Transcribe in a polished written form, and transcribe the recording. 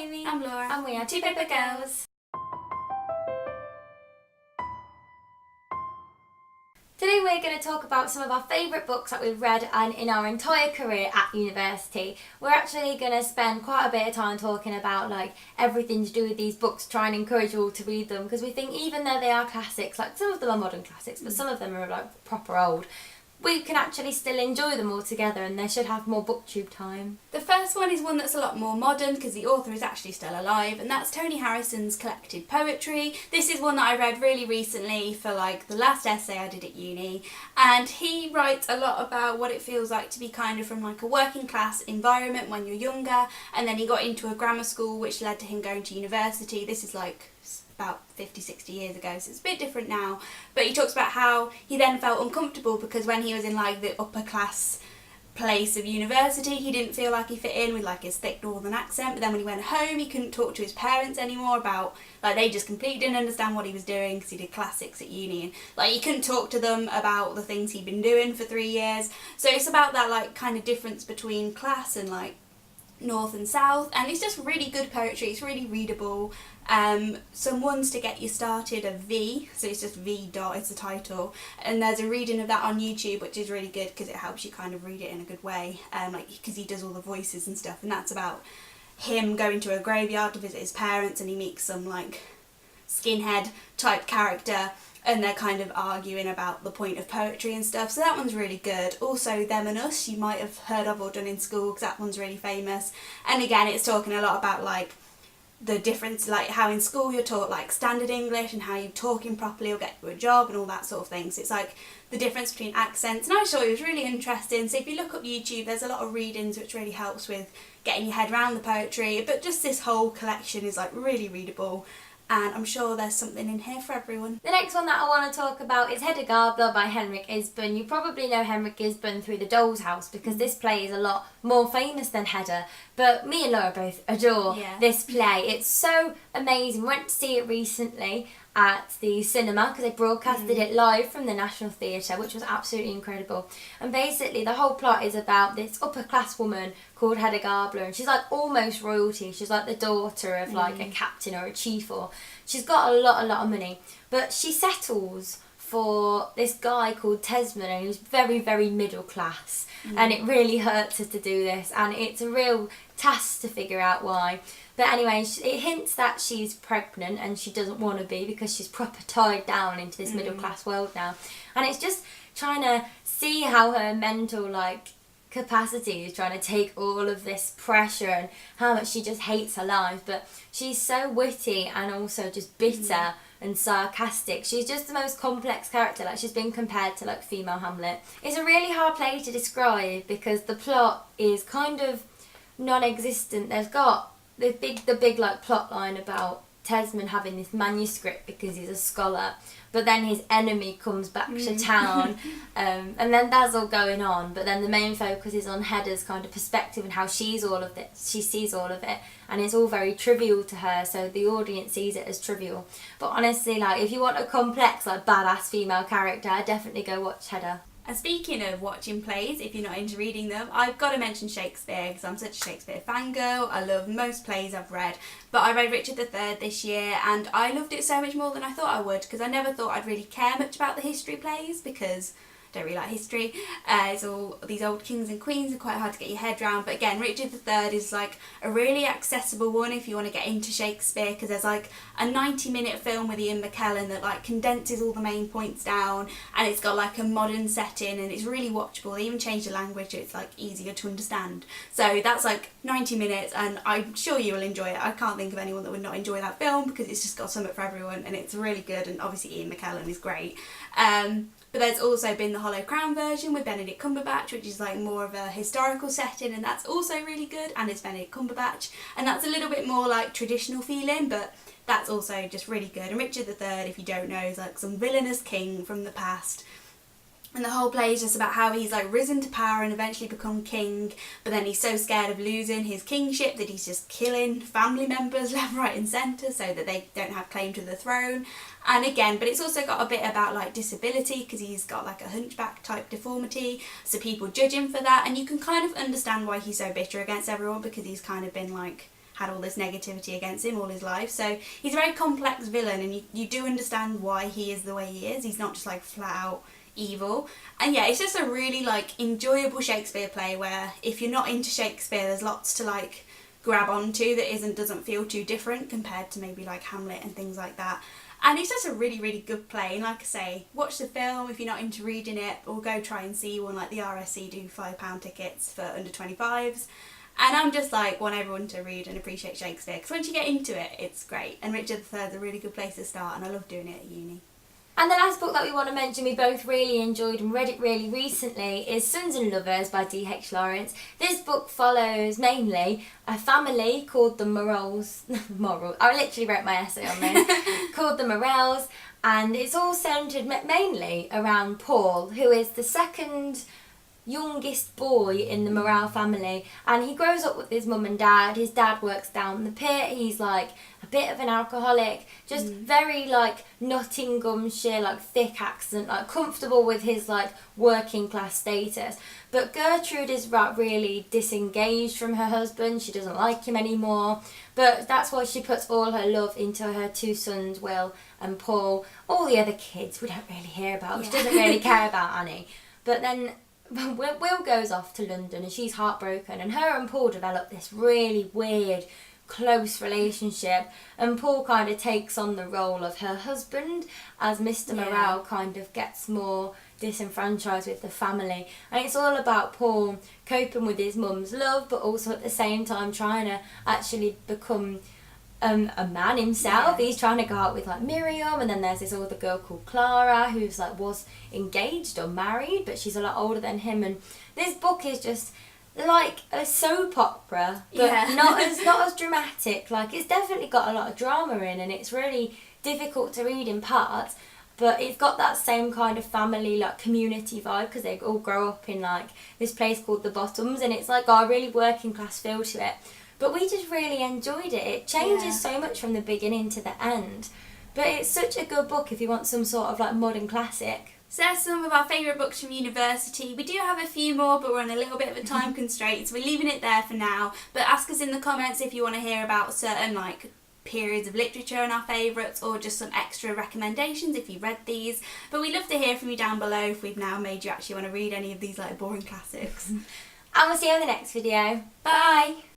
Amy. I'm Laura. And we are Two Paper Girls. Today we're going to talk about some of our favourite books that we've read and in our entire career at university. We're actually going to spend quite a bit of time talking about everything to do with these books, try and encourage you all to read them, because we think even though they are classics, some of them are modern classics, but some of them are proper old, we can actually still enjoy them all together and they should have more booktube time. The first one is one that's a lot more modern because the author is actually still alive, and that's Tony Harrison's collected poetry. This is one that I read really recently for the last essay I did at uni, and he writes a lot about what it feels like to be kind of from a working class environment when you're younger, and then he got into a grammar school which led to him going to university. This is about 50-60 years ago, so it's a bit different now, but he talks about how he then felt uncomfortable because when he was in the upper class place of university, he didn't feel like he fit in with his thick northern accent, but then when he went home he couldn't talk to his parents anymore about they just completely didn't understand what he was doing because he did classics at uni, and he couldn't talk to them about the things he'd been doing for 3 years. So it's about that kind of difference between class and north and south, and it's just really good poetry. It's really readable. Some ones to get you started are V, so it's just V dot, it's the title, and there's a reading of that on YouTube which is really good because it helps you kind of read it in a good way, because he does all the voices and stuff, and that's about him going to a graveyard to visit his parents, and he meets some skinhead type character, and they're kind of arguing about the point of poetry and stuff, so that one's really good. Also Them and Us, you might have heard of or done in school because that one's really famous, and again it's talking a lot about the difference, how in school you're taught standard English and how you talking properly will get you a job and all that sort of thing, so it's the difference between accents, and I thought it was really interesting. So if you look up YouTube, there's a lot of readings which really helps with getting your head around the poetry, but just this whole collection is really readable, and I'm sure there's something in here for everyone. The next one that I want to talk about is Hedda Gabler by Henrik Isbun. You probably know Henrik Isbun through The Doll's House because this play is a lot more famous than Hedda, but me and Laura both adore this play. It's so amazing. Went to see it recently at the cinema because they broadcasted it live from the National Theatre, which was absolutely incredible. And basically the whole plot is about this upper class woman called Hedda Gabler, and she's almost royalty. She's the daughter of a captain or a chief, or she's got a lot of money, but she settles for this guy called Tesman, and he's very, very middle class, and it really hurts her to do this, and it's a real task to figure out why. But anyway, it hints that she's pregnant and she doesn't want to be because she's proper tied down into this middle class world now, and it's just trying to see how her mental capacity is trying to take all of this pressure and how much she just hates her life. But she's so witty and also just bitter and sarcastic. She's just the most complex character. She's been compared to female Hamlet. It's a really hard play to describe because the plot is kind of non-existent. They've got the big plot line about Tesman having this manuscript because he's a scholar, but then his enemy comes back to town, and then that's all going on, but then the main focus is on Hedda's kind of perspective and how she sees all of it, and it's all very trivial to her, so the audience sees it as trivial. But honestly, if you want a complex badass female character, I'd definitely go watch Hedda. And speaking of watching plays, if you're not into reading them, I've got to mention Shakespeare because I'm such a Shakespeare fangirl. I love most plays I've read, but I read Richard III this year and I loved it so much more than I thought I would, because I never thought I'd really care much about the history plays because I don't really like history. It's all these old kings and queens are quite hard to get your head around, but again, Richard III is a really accessible one if you want to get into Shakespeare, because there's a 90-minute film with Ian McKellen that condenses all the main points down, and it's got a modern setting and it's really watchable. They even changed the language so it's easier to understand. So that's 90 minutes and I'm sure you will enjoy it. I can't think of anyone that would not enjoy that film because it's just got something for everyone and it's really good, and obviously Ian McKellen is great. But there's also been the Hollow Crown version with Benedict Cumberbatch, which is more of a historical setting, and that's also really good, and it's Benedict Cumberbatch, and that's a little bit more traditional feeling, but that's also just really good. And Richard III, if you don't know, is some villainous king from the past, and the whole play is just about how he's risen to power and eventually become king, but then he's so scared of losing his kingship that he's just killing family members left, right and centre so that they don't have claim to the throne. And again, but it's also got a bit about disability because he's got a hunchback type deformity, so people judge him for that, and you can kind of understand why he's so bitter against everyone because he's kind of been had all this negativity against him all his life. So he's a very complex villain, and you do understand why he is the way he is. He's not just like flat out evil. And yeah, it's just a really like enjoyable Shakespeare play where if you're not into Shakespeare, there's lots to like grab onto that doesn't feel too different compared to maybe like Hamlet and things like that. And it's just a really, really good play. And like I say, watch the film if you're not into reading it, or go try and see one. Like the RSC do £5 tickets for under 25s. And I'm just like, want everyone to read and appreciate Shakespeare, because once you get into it, it's great. And Richard III's a really good place to start, and I love doing it at uni. And the last book that we want to mention, we both really enjoyed and read it really recently, is Sons and Lovers by D.H. Lawrence. This book follows mainly a family called the Morells. I literally wrote my essay on this. Called the Morells, and it's all centred mainly around Paul, who is the second youngest boy in the Morel family, and he grows up with his mum and dad. His dad works down the pit. He's like a bit of an alcoholic, just very like Nottinghamshire, like thick accent, like comfortable with his like working class status. But Gertrude is really disengaged from her husband. She doesn't like him anymore, but that's why she puts all her love into her two sons, Will and Paul. All the other kids we don't really hear about. She doesn't really care about Annie. But then Will goes off to London and she's heartbroken, and her and Paul develop this really weird, close relationship, and Paul kind of takes on the role of her husband as Mr. Morel kind of gets more disenfranchised with the family. And it's all about Paul coping with his mum's love, but also at the same time trying to actually become a man himself. He's trying to go out with like Miriam, and then there's this other girl called Clara who's like was engaged or married, but she's a lot older than him. And this book is just like a soap opera, but not as dramatic. Like, it's definitely got a lot of drama in, and it's really difficult to read in parts, but it's got that same kind of family, like community vibe, because they all grow up in like this place called the Bottoms, and it's like got a really working class feel to it. But we just really enjoyed it. It changes so much from the beginning to the end. But it's such a good book if you want some sort of like modern classic. So that's some of our favourite books from university. We do have a few more, but we're on a little bit of a time constraint, so we're leaving it there for now. But ask us in the comments if you want to hear about certain like periods of literature and our favourites, or just some extra recommendations if you read these. But we'd love to hear from you down below if we've now made you actually want to read any of these like boring classics. And we'll see you in the next video. Bye!